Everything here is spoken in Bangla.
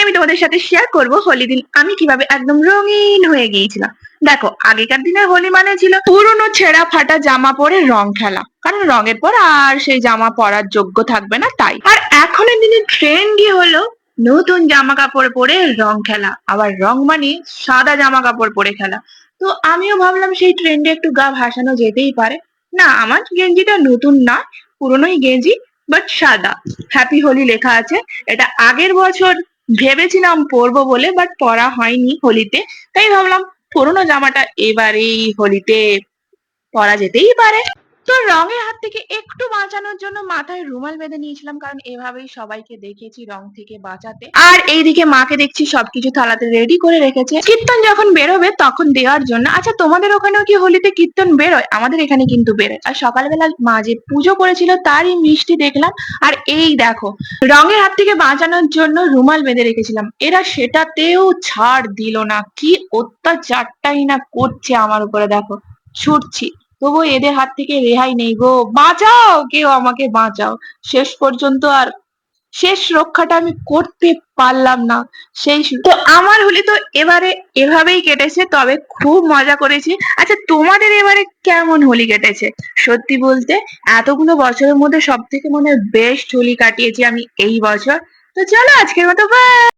আমি তোমাদের সাথে শেয়ার করব হোলি দিন আমি কিভাবে একদম রঙিন হয়ে গিয়েছিলাম। দেখো, আগেকার দিনে হোলি মানে ছিল পুরনো ছেঁড়া ফাটা জামা পরে রং খেলা, কারণ রঙের পর আর সেই জামা পরার যোগ্য থাকবে না তাই। আর এখনের দিনে ট্রেন্ডই হলো নতুন জামা কাপড় পরে রং খেলা, আবার রং মানে সাদা জামা কাপড় পরে খেলা। তো আমিও ভাবলাম সেই ট্রেন্ডে একটু গা ভাসানো যেতেই পারে। না, আমার গেঞ্জিটা নতুন না, পুরনোই গেঞ্জি, বাট সাদা, হ্যাপি হোলি লেখা আছে। এটা আগের বছর ভেবেছিলাম পরবো বলে, বাট পরা হয়নি হোলিতে। তাই ভাবলাম পুরোনো জামাটা এবারেই হোলিতে পরা যেতেই পারে। তো রঙের হাত থেকে একটু বাঁচানোর জন্য মাথায় রুমাল বেঁধে নিয়েছিলাম, কারণ এভাবেই সবাইকে দেখেছি রং থেকে বাঁচাতে। আর এইদিকে মাকে দেখছি সবকিছু থালাতে রেডি করে রেখেছে কীর্তন যখন বেরোবে তখন দেওয়ার জন্য। আচ্ছা, তোমাদের ওখানেও কি হোলিতে কীর্তন বেরোয়? আমাদের এখানে কিন্তু বেরোয়। আর সকালবেলা মা যে পুজো করেছিল তারই মিষ্টি দেখলাম। আর এই দেখো, রঙের হাত থেকে বাঁচানোর জন্য রুমাল বেঁধে রেখেছিলাম, এরা সেটাতেও ছাড় দিল না। কি অত্যাচারটাই না করছে আমার উপরে, দেখো ছুটছি, তবু এদের হাত থেকে রেহাই নেই গো। বাঁচাও, কেউ আমাকে বাঁচাও। শেষ পর্যন্ত আর শেষ রক্ষাটা আমি করতে পারলাম না। তো আমার হোলি তো এবারে এভাবেই কেটেছে, তবে খুব মজা করেছি। আচ্ছা, তোমাদের এবারে কেমন হোলি কেটেছে? সত্যি বলতে এতগুলো বছরের মধ্যে সব থেকে মনে হয় বেস্ট হোলি কাটিয়েছি আমি এই বছর। তো চলো, আজকের মতো বাই।